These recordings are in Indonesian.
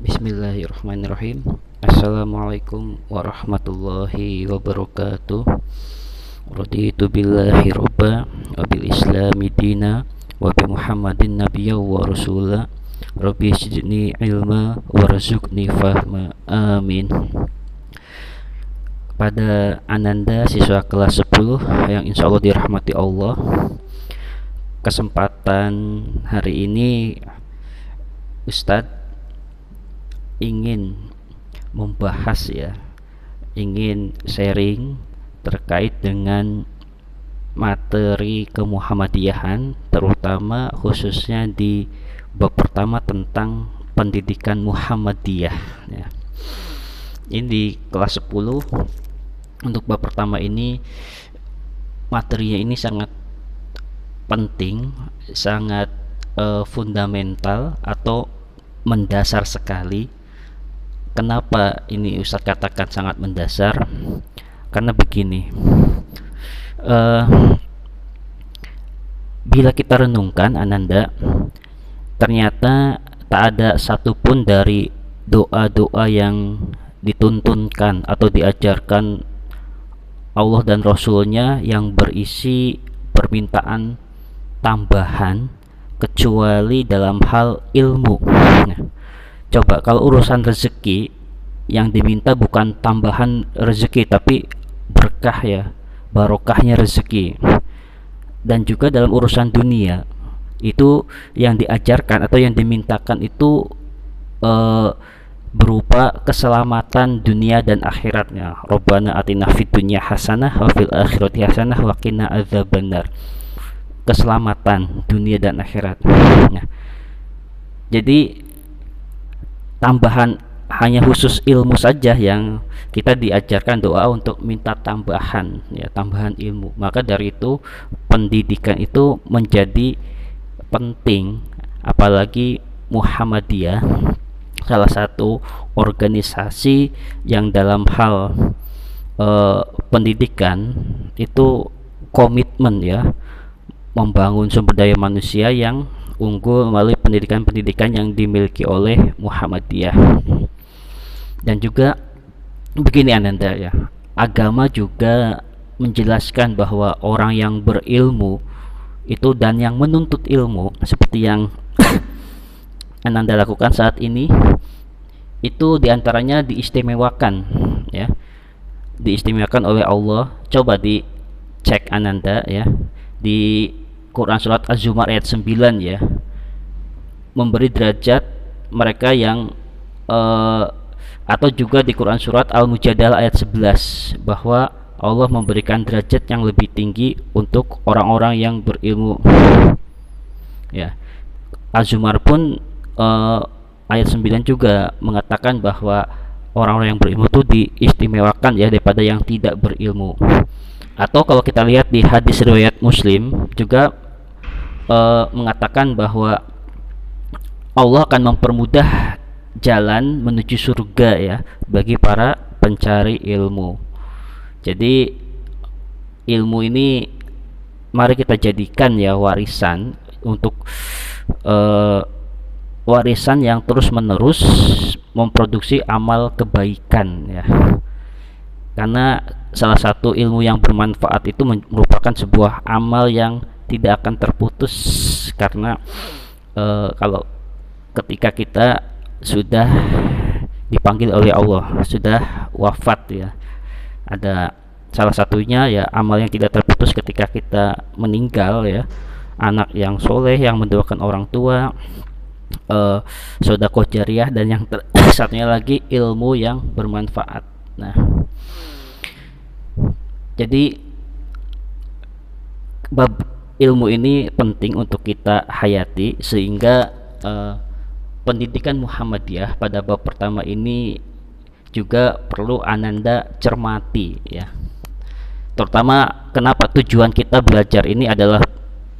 Bismillahirrahmanirrahim. Assalamualaikum warahmatullahi wabarakatuh. Raditu billahi robba wa bil islami dina wa bi muhammadin nabiyya wa rasula. Rabbi zidni ilma warzuqni fahma. Amin. Pada Ananda siswa kelas 10 yang insya Allah dirahmati Allah, kesempatan hari ini Ustadz ingin membahas ingin sharing terkait dengan materi kemuhammadiyahan, terutama khususnya di bab pertama tentang pendidikan Muhammadiyah ya. Ini di kelas 10 untuk bab pertama ini materinya ini sangat penting, sangat fundamental atau mendasar sekali. Kenapa ini Ustadz katakan sangat mendasar? Karena begini, bila kita renungkan Ananda, ternyata tak ada satupun dari doa-doa yang dituntunkan atau diajarkan Allah dan Rasulnya yang berisi permintaan tambahan kecuali dalam hal ilmu. Nah, coba kalau urusan rezeki yang diminta bukan tambahan rezeki tapi berkah ya, barokahnya rezeki. Dan juga dalam urusan dunia itu yang diajarkan atau yang dimintakan itu berupa keselamatan dunia dan akhiratnya. Rabbana atina fid dunya hasanah wa fil akhirati hasanah wa qina adzabannar. Keselamatan dunia dan akhirat. Nah, jadi tambahan hanya khusus ilmu saja yang kita diajarkan doa untuk minta tambahan ya, tambahan ilmu. Maka dari itu pendidikan itu menjadi penting, apalagi Muhammadiyah salah satu organisasi yang dalam hal pendidikan itu komitmen ya, membangun sumber daya manusia yang unggul melalui pendidikan-pendidikan yang dimiliki oleh Muhammadiyah. Dan juga begini Ananda ya, agama juga menjelaskan bahwa orang yang berilmu itu dan yang menuntut ilmu seperti yang Ananda lakukan saat ini itu diantaranya diistimewakan ya, diistimewakan oleh Allah. Coba dicek Ananda ya, di Quran surat Az-Zumar ayat 9 ya, memberi derajat mereka yang atau juga di Quran surat Al-Mujadalah ayat 11 bahwa Allah memberikan derajat yang lebih tinggi untuk orang-orang yang berilmu ya. Az-Zumar pun ayat 9 juga mengatakan bahwa orang-orang yang berilmu itu diistimewakan ya daripada yang tidak berilmu. Atau kalau kita lihat di hadis riwayat Muslim juga mengatakan bahwa Allah akan mempermudah jalan menuju surga ya bagi para pencari ilmu. Jadi ilmu ini mari kita jadikan ya warisan untuk warisan yang terus menerus memproduksi amal kebaikan ya. Karena salah satu ilmu yang bermanfaat itu merupakan sebuah amal yang tidak akan terputus, karena kalau ketika kita sudah dipanggil oleh Allah, sudah wafat ya, ada salah satunya ya amal yang tidak terputus ketika kita meninggal ya, anak yang soleh yang mendoakan orang tua, sedekah jariyah, dan yang satunya lagi ilmu yang bermanfaat. Nah, jadi bab ilmu ini penting untuk kita hayati sehingga pendidikan Muhammadiyah pada bab pertama ini juga perlu Ananda cermati ya. Terutama kenapa tujuan kita belajar ini adalah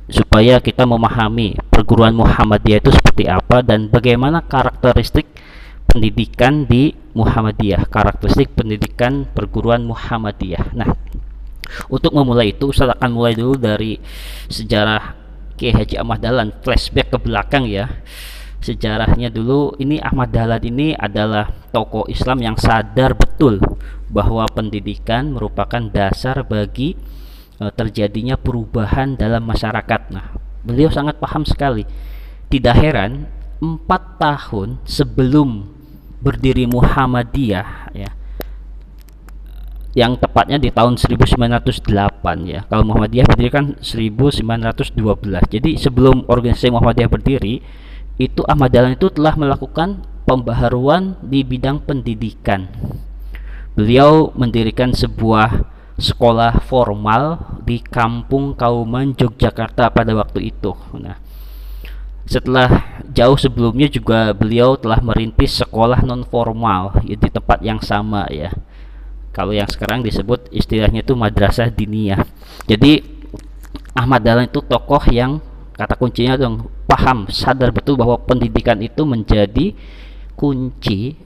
supaya kita memahami perguruan Muhammadiyah itu seperti apa dan bagaimana karakteristik pendidikan di Muhammadiyah, karakteristik pendidikan perguruan Muhammadiyah. Nah, untuk memulai itu Ustaz akan mulai dulu dari sejarah Kiai Haji Ahmad Dahlan, flashback ke belakang ya, sejarahnya dulu ini Ahmad Dahlan ini adalah tokoh Islam yang sadar betul bahwa pendidikan merupakan dasar bagi terjadinya perubahan dalam masyarakat. Nah, beliau sangat paham sekali. Tidak heran 4 tahun sebelum berdiri Muhammadiyah ya, yang tepatnya di tahun 1908 ya. Kalau Muhammadiyah berdiri kan 1912. Jadi sebelum organisasi Muhammadiyah berdiri, itu Ahmad Dahlan itu telah melakukan pembaharuan di bidang pendidikan. Beliau mendirikan sebuah sekolah formal di Kampung Kauman, Yogyakarta pada waktu itu. Nah, setelah jauh sebelumnya juga beliau telah merintis sekolah non formal ya, di tempat yang sama ya. Kalau yang sekarang disebut istilahnya itu madrasah diniyah. Jadi Ahmad Dahlan itu tokoh yang kata kuncinya dong paham, sadar betul bahwa pendidikan itu menjadi kunci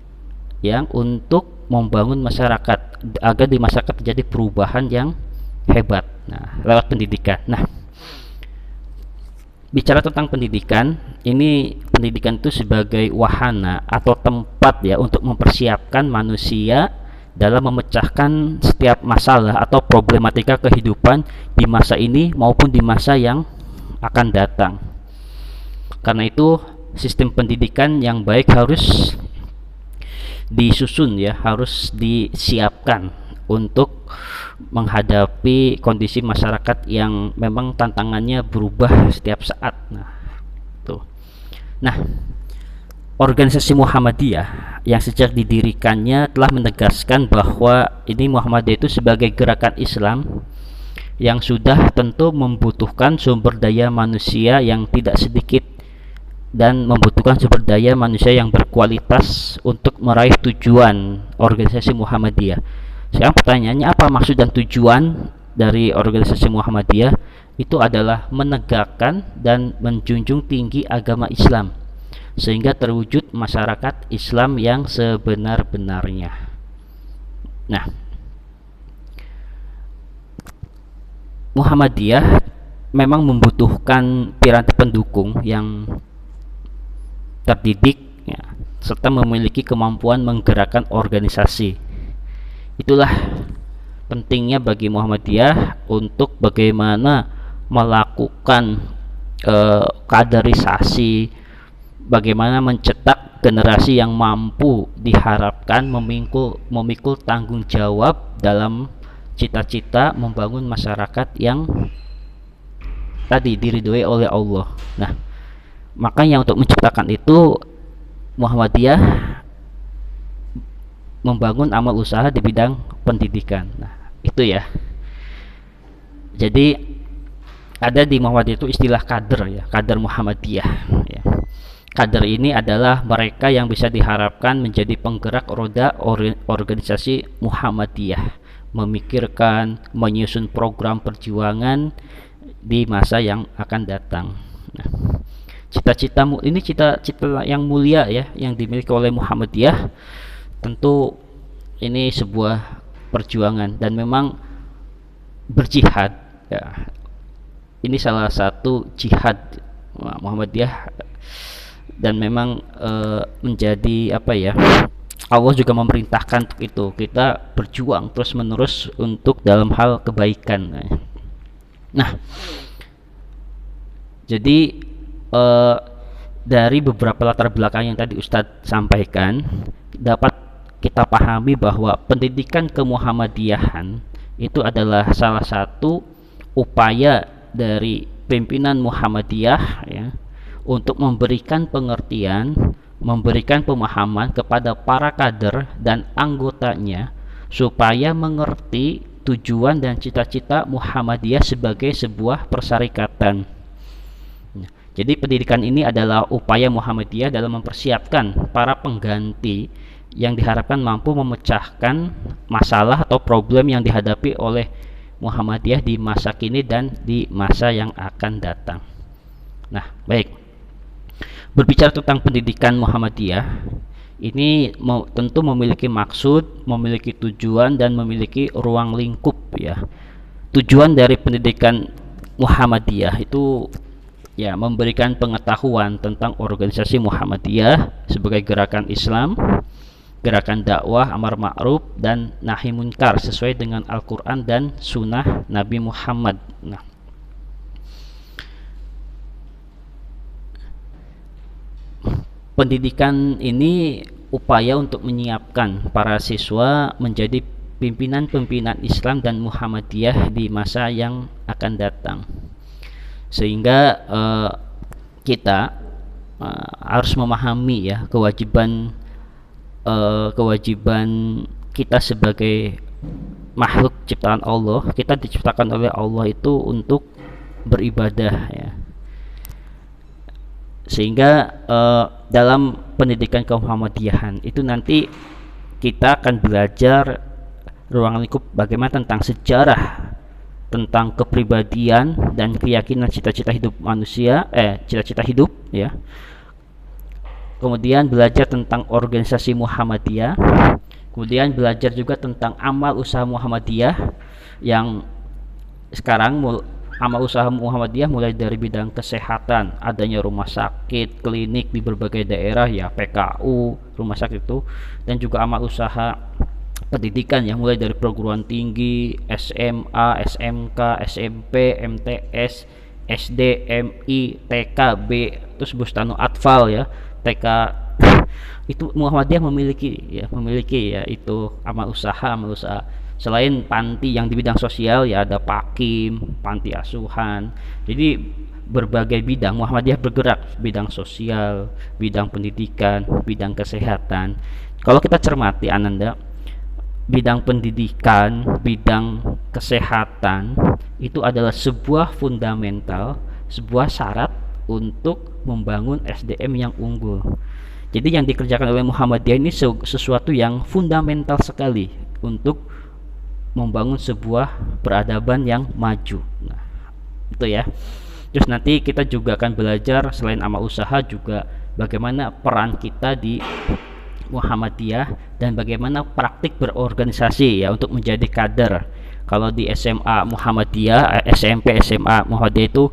yang untuk membangun masyarakat agar di masyarakat terjadi perubahan yang hebat. Nah, lewat pendidikan. Nah, bicara tentang pendidikan, ini pendidikan itu sebagai wahana atau tempat ya untuk mempersiapkan manusia dalam memecahkan setiap masalah atau problematika kehidupan di masa ini maupun di masa yang akan datang. Karena itu sistem pendidikan yang baik harus disusun ya, harus disiapkan untuk menghadapi kondisi masyarakat yang memang tantangannya berubah setiap saat. Nah, tuh. Nah, organisasi Muhammadiyah yang sejak didirikannya telah menegaskan bahwa ini Muhammadiyah itu sebagai gerakan Islam yang sudah tentu membutuhkan sumber daya manusia yang tidak sedikit dan membutuhkan sumber daya manusia yang berkualitas untuk meraih tujuan organisasi Muhammadiyah. Sekarang pertanyaannya, apa maksud dan tujuan dari organisasi Muhammadiyah? Itu adalah menegakkan dan menjunjung tinggi agama Islam sehingga terwujud masyarakat Islam yang sebenar-benarnya. Nah, Muhammadiyah memang membutuhkan piranti pendukung yang terdidik ya, serta memiliki kemampuan menggerakkan organisasi. Itulah pentingnya bagi Muhammadiyah untuk bagaimana melakukan kaderisasi, bagaimana mencetak generasi yang mampu diharapkan memikul tanggung jawab dalam cita-cita membangun masyarakat yang tadi diridhoi oleh Allah. Nah, makanya untuk menciptakan itu Muhammadiyah membangun amal usaha di bidang pendidikan. Nah, itu ya. Jadi ada di Muhammadiyah itu istilah kader ya, kader Muhammadiyah ya. Kader ini adalah mereka yang bisa diharapkan menjadi penggerak roda organisasi Muhammadiyah, memikirkan, menyusun program perjuangan di masa yang akan datang. Nah, cita-cita ini cita-cita yang mulia ya yang dimiliki oleh Muhammadiyah. Tentu ini sebuah perjuangan dan memang berjihad ya. Ini salah satu jihad Muhammadiyah dan memang menjadi apa ya, Allah juga memerintahkan untuk itu, kita berjuang terus menerus untuk dalam hal kebaikan. Nah, jadi dari beberapa latar belakang yang tadi Ustadz sampaikan, dapat kita pahami bahwa pendidikan kemuhammadiyahan itu adalah salah satu upaya dari pimpinan Muhammadiyah ya, untuk memberikan pengertian, memberikan pemahaman kepada para kader dan anggotanya supaya mengerti tujuan dan cita-cita Muhammadiyah sebagai sebuah persyarikatan. Jadi pendidikan ini adalah upaya Muhammadiyah dalam mempersiapkan para pengganti yang diharapkan mampu memecahkan masalah atau problem yang dihadapi oleh Muhammadiyah di masa kini dan di masa yang akan datang. Nah, baik. Berbicara tentang pendidikan Muhammadiyah, ini tentu memiliki maksud, memiliki tujuan dan memiliki ruang lingkup ya. Tujuan dari pendidikan Muhammadiyah itu ya memberikan pengetahuan tentang organisasi Muhammadiyah sebagai gerakan Islam, gerakan dakwah amar ma'ruf dan nahi munkar sesuai dengan Al-Quran dan Sunnah Nabi Muhammad. Nah, pendidikan ini upaya untuk menyiapkan para siswa menjadi pimpinan-pimpinan Islam dan Muhammadiyah di masa yang akan datang, sehingga kita harus memahami ya kewajiban kita sebagai makhluk ciptaan Allah. Kita diciptakan oleh Allah itu untuk beribadah ya, sehingga dalam pendidikan kemuhammadiyahan itu nanti kita akan belajar ruang lingkup bagaimana tentang sejarah, tentang kepribadian dan keyakinan cita-cita hidup manusia, cita-cita hidup ya. Kemudian belajar tentang organisasi Muhammadiyah, kemudian belajar juga tentang amal usaha Muhammadiyah yang sekarang amal usaha Muhammadiyah mulai dari bidang kesehatan, adanya rumah sakit, klinik di berbagai daerah ya, PKU, rumah sakit itu, dan juga amal usaha pendidikan yang mulai dari perguruan tinggi, SMA, SMK, SMP, MTS, SD, MI, TK, B, terus Bustanu Atfal ya, TK itu Muhammadiyah memiliki ya itu amal usaha. Selain panti yang di bidang sosial ya ada Pakim, panti asuhan. Jadi berbagai bidang Muhammadiyah bergerak, bidang sosial, bidang pendidikan, bidang kesehatan. Kalau kita cermati Ananda, bidang pendidikan, bidang kesehatan itu adalah sebuah fundamental, sebuah syarat untuk membangun SDM yang unggul. Jadi yang dikerjakan oleh Muhammadiyah ini sesuatu yang fundamental sekali untuk membangun sebuah peradaban yang maju. Nah, itu ya. Terus nanti kita juga akan belajar selain amal usaha juga bagaimana peran kita di Muhammadiyah dan bagaimana praktik berorganisasi ya untuk menjadi kader. Kalau di SMA Muhammadiyah, SMP, SMA Muhammadiyah itu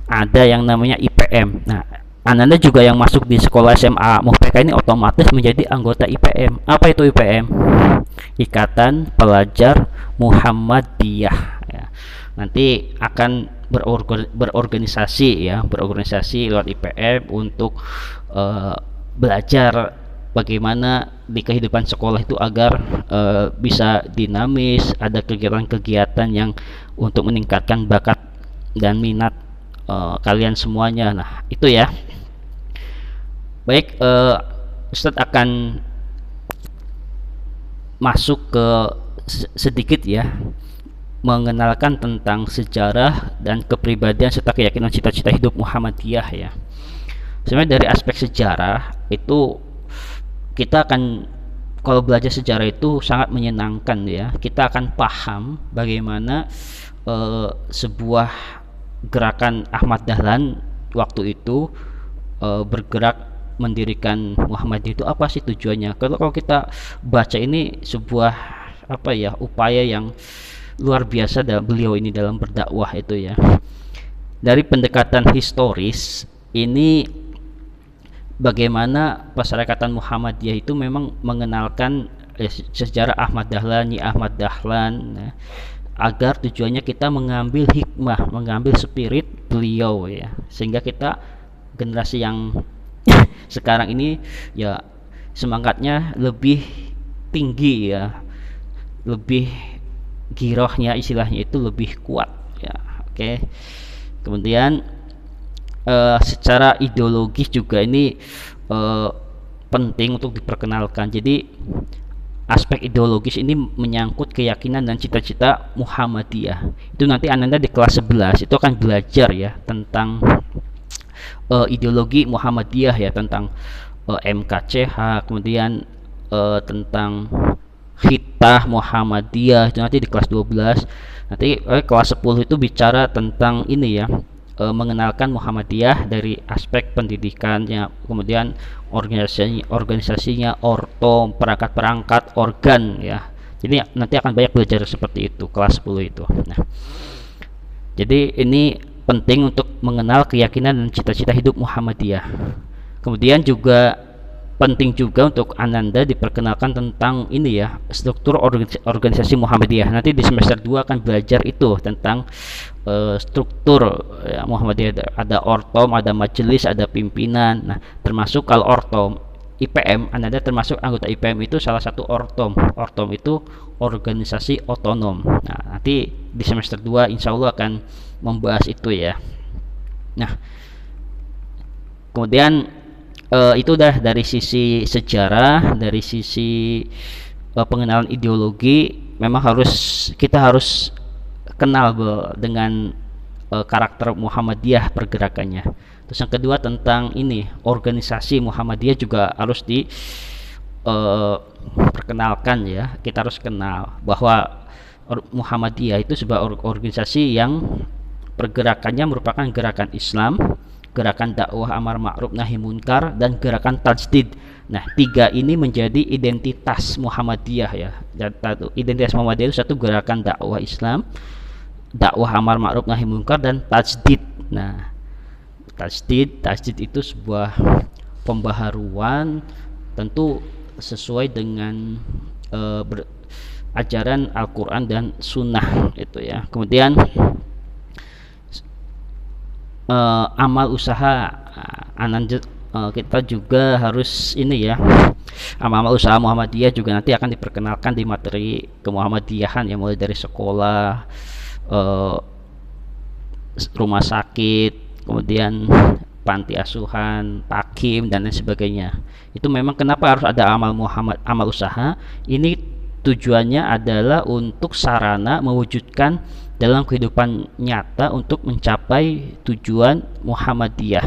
ada yang namanya IPM. Nah, Ananda juga yang masuk di sekolah SMA Muhpeka ini otomatis menjadi anggota IPM. Apa itu IPM? Ikatan Pelajar Muhammadiyah ya. Nanti akan berorganisasi lewat IPM untuk belajar bagaimana di kehidupan sekolah itu agar bisa dinamis, ada kegiatan-kegiatan yang untuk meningkatkan bakat dan minat kalian semuanya. Nah, itu ya. Baik, Ustadz akan masuk ke sedikit ya mengenalkan tentang sejarah dan kepribadian serta keyakinan cita-cita hidup Muhammadiyah ya. Sebenarnya dari aspek sejarah itu kita akan, kalau belajar sejarah itu sangat menyenangkan ya. Kita akan paham bagaimana sebuah gerakan Ahmad Dahlan waktu itu bergerak mendirikan Muhammadiyah itu apa sih tujuannya. Kalau kita baca ini sebuah upaya yang luar biasa beliau ini dalam berdakwah itu ya. Dari pendekatan historis ini bagaimana persyaratan Muhammadiyah itu memang mengenalkan sejarah Ahmad Dahlan, Nyi Ahmad Dahlan ya, agar tujuannya kita mengambil hikmah, mengambil spirit beliau ya, sehingga kita generasi yang sekarang ini ya semangatnya lebih tinggi ya, lebih girohnya istilahnya itu lebih kuat ya. Oke. Kemudian secara ideologis juga ini penting untuk diperkenalkan. Jadi aspek ideologis ini menyangkut keyakinan dan cita-cita Muhammadiyah. Itu nanti Ananda di kelas 11 itu akan belajar ya tentang ideologi Muhammadiyah ya, tentang MKCH, kemudian tentang Hitah Muhammadiyah itu nanti di kelas 12. Nanti kelas 10 itu bicara tentang ini ya, mengenalkan Muhammadiyah dari aspek pendidikannya, kemudian organisasinya, perangkat-perangkat organ ya. Jadi nanti akan banyak belajar seperti itu kelas 10 itu. Nah, jadi ini penting untuk mengenal keyakinan dan cita-cita hidup Muhammadiyah. Kemudian juga penting juga untuk Ananda diperkenalkan tentang ini ya, struktur organisasi Muhammadiyah. Nanti di semester 2 akan belajar itu tentang struktur ya, Muhammadiyah. Ada ortom, ada majelis, ada pimpinan. Nah, termasuk kalau ortom IPM, Ananda termasuk anggota IPM itu salah satu ortom. Ortom itu organisasi otonom. Nah, nanti di semester 2 insya Allah akan membahas itu ya. Nah, kemudian itu udah dari sisi sejarah, dari sisi pengenalan ideologi. Memang kita harus kenal dengan karakter Muhammadiyah pergerakannya. Terus yang kedua tentang ini organisasi Muhammadiyah juga harus diperkenalkan ya. Kita harus kenal bahwa Muhammadiyah itu sebuah organisasi yang pergerakannya merupakan gerakan Islam, gerakan dakwah amar ma'ruf nahi munkar, dan gerakan tajdid. Nah, 3 ini menjadi identitas Muhammadiyah ya. Identitas Muhammadiyah itu satu gerakan dakwah Islam, dakwah amar ma'ruf nahi munkar, dan tajdid. Nah, tajdid itu sebuah pembaharuan tentu sesuai dengan ajaran Al-Quran dan Sunnah itu ya. Kemudian amal usaha kita juga harus ini ya, amal usaha Muhammadiyah juga nanti akan diperkenalkan di materi kemuhammadiyahan ya, mulai dari sekolah, rumah sakit, kemudian panti asuhan, takim, dan lain sebagainya. Itu memang kenapa harus ada amal usaha ini, tujuannya adalah untuk sarana mewujudkan dalam kehidupan nyata untuk mencapai tujuan Muhammadiyah.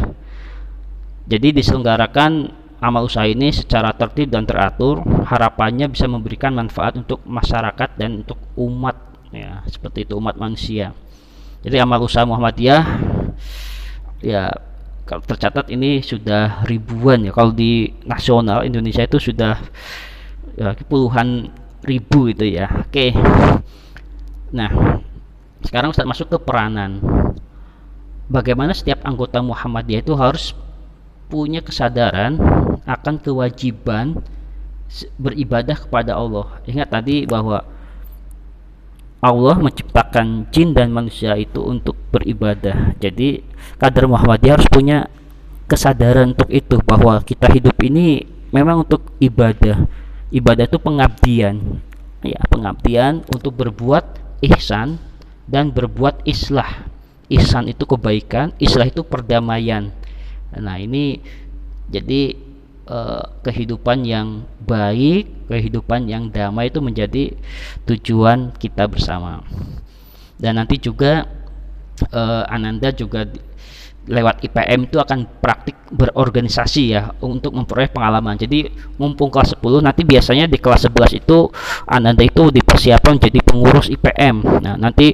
Jadi diselenggarakan amal usaha ini secara tertib dan teratur, harapannya bisa memberikan manfaat untuk masyarakat dan untuk umat ya, seperti itu, umat manusia. Jadi amal usaha Muhammadiyah ya, kalau tercatat ini sudah ribuan ya. Kalau di nasional Indonesia itu sudah ya, puluhan ribu itu ya. Oke. Nah, sekarang Ustaz masuk ke peranan. Bagaimana setiap anggota Muhammadiyah itu harus punya kesadaran akan kewajiban beribadah kepada Allah. Ingat tadi bahwa Allah menciptakan jin dan manusia itu untuk beribadah. Jadi kader Muhammadiyah harus punya kesadaran untuk itu, bahwa kita hidup ini memang untuk ibadah. Ibadah itu pengabdian. Ya, pengabdian untuk berbuat ihsan dan berbuat islah. Ihsan itu kebaikan, islah itu perdamaian. Nah, ini jadi kehidupan yang baik, kehidupan yang damai itu menjadi tujuan kita bersama. Dan nanti juga Ananda juga lewat IPM itu akan praktik berorganisasi ya, untuk memperoleh pengalaman. Jadi mumpung kelas 10, nanti biasanya di kelas 11 itu Ananda itu dipersiapkan jadi pengurus IPM. Nah, nanti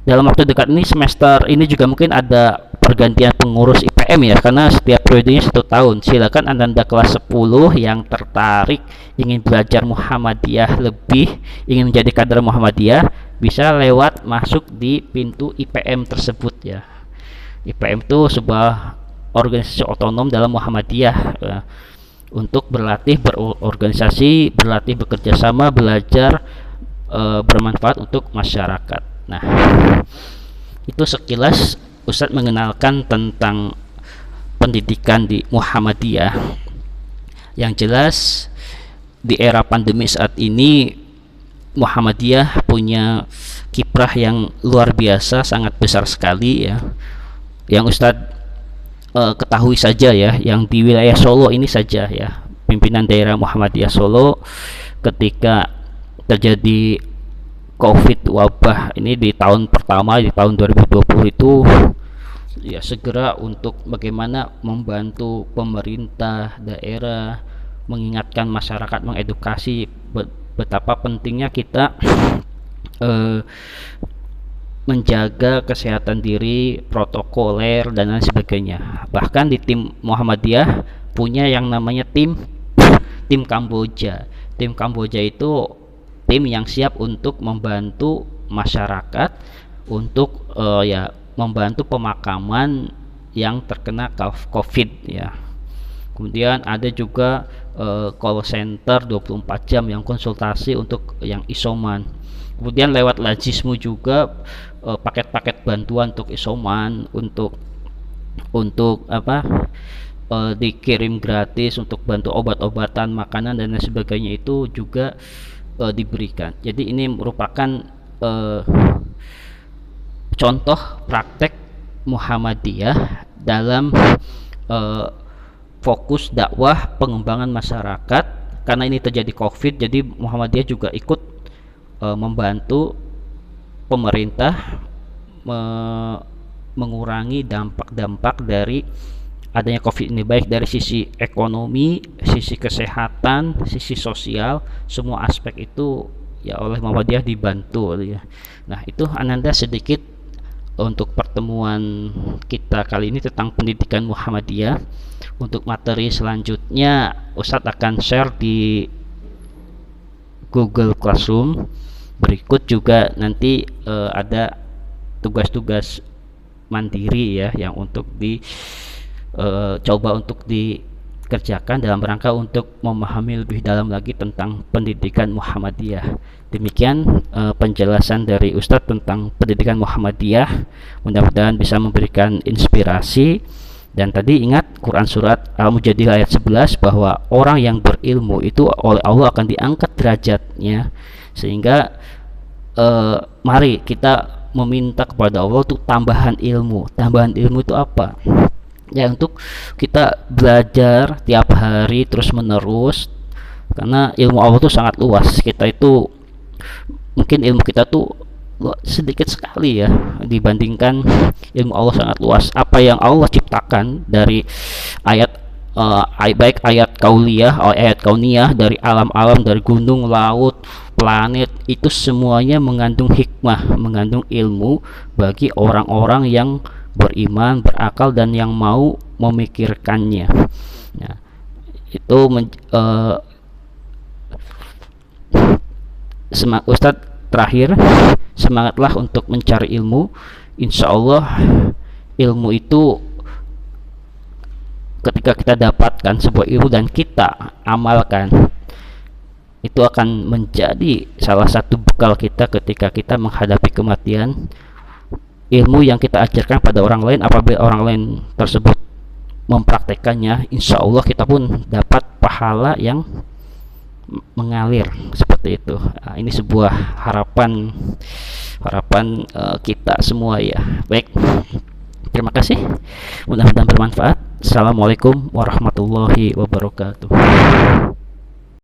dalam waktu dekat ini, semester ini juga mungkin ada pergantian pengurus IPM ya, karena setiap periodenya 1 tahun. Silakan Ananda kelas 10 yang tertarik ingin belajar Muhammadiyah lebih, ingin menjadi kader Muhammadiyah, bisa lewat masuk di pintu IPM tersebut ya. IPM itu sebuah organisasi otonom dalam Muhammadiyah ya, untuk berlatih berorganisasi, berlatih bekerja sama, belajar bermanfaat untuk masyarakat. Nah, itu sekilas Ustadz mengenalkan tentang pendidikan di Muhammadiyah. Yang jelas di era pandemi saat ini Muhammadiyah punya kiprah yang luar biasa, sangat besar sekali ya. Yang Ustadz ketahui saja ya, yang di wilayah Solo ini saja ya, pimpinan daerah Muhammadiyah Solo ketika terjadi COVID wabah ini di tahun pertama, di tahun 2020 itu ya, segera untuk bagaimana membantu pemerintah daerah, mengingatkan masyarakat, mengedukasi betapa pentingnya kita menjaga kesehatan diri, protokoler, dan lain sebagainya. Bahkan di tim Muhammadiyah punya yang namanya tim Kamboja. Tim Kamboja itu tim yang siap untuk membantu masyarakat untuk ya membantu pemakaman yang terkena COVID ya. Kemudian ada juga call center 24 jam yang konsultasi untuk yang isoman. Kemudian lewat Lajismu juga paket-paket bantuan untuk isoman, untuk apa, dikirim gratis untuk bantu obat-obatan, makanan dan lain sebagainya itu juga diberikan. Jadi ini merupakan contoh praktek Muhammadiyah dalam fokus dakwah pengembangan masyarakat. Karena ini terjadi COVID, jadi Muhammadiyah juga ikut membantu pemerintah mengurangi dampak-dampak dari adanya COVID ini, baik dari sisi ekonomi, sisi kesehatan, sisi sosial, semua aspek itu ya oleh Muhammadiyah dibantu ya. Nah, itu Ananda sedikit untuk pertemuan kita kali ini tentang pendidikan Muhammadiyah. Untuk materi selanjutnya Ustadz akan share di Google Classroom. Berikut juga nanti ada tugas-tugas mandiri ya yang untuk coba untuk dikerjakan dalam rangka untuk memahami lebih dalam lagi tentang pendidikan Muhammadiyah. Demikian penjelasan dari Ustadz tentang pendidikan Muhammadiyah. Mudah-mudahan bisa memberikan inspirasi. Dan tadi ingat Quran surat Al-Mujadilah ayat 11 bahwa orang yang berilmu itu oleh Allah akan diangkat derajatnya. Sehingga mari kita meminta kepada Allah untuk tambahan ilmu. Tambahan ilmu itu apa? Ya, untuk kita belajar tiap hari terus menerus, karena ilmu Allah itu sangat luas. Kita itu mungkin ilmu kita tuh sedikit sekali ya dibandingkan ilmu Allah sangat luas. Apa yang Allah ciptakan dari ayat baik ayat kauliyah atau ayat kauniyah, dari alam-alam, dari gunung, laut, planet, itu semuanya mengandung hikmah, mengandung ilmu bagi orang-orang yang beriman, berakal dan yang mau memikirkannya. Nah, itu Ustadz terakhir, semangatlah untuk mencari ilmu. Insya Allah ilmu itu ketika kita dapatkan sebuah ilmu dan kita amalkan, itu akan menjadi salah satu bekal kita ketika kita menghadapi kematian. Ilmu yang kita ajarkan pada orang lain, apabila orang lain tersebut mempraktekannya, insya Allah kita pun dapat pahala yang mengalir seperti itu. Nah, ini sebuah harapan kita semua ya. Baik, terima kasih, mudah-mudahan bermanfaat. Assalamualaikum warahmatullahi wabarakatuh.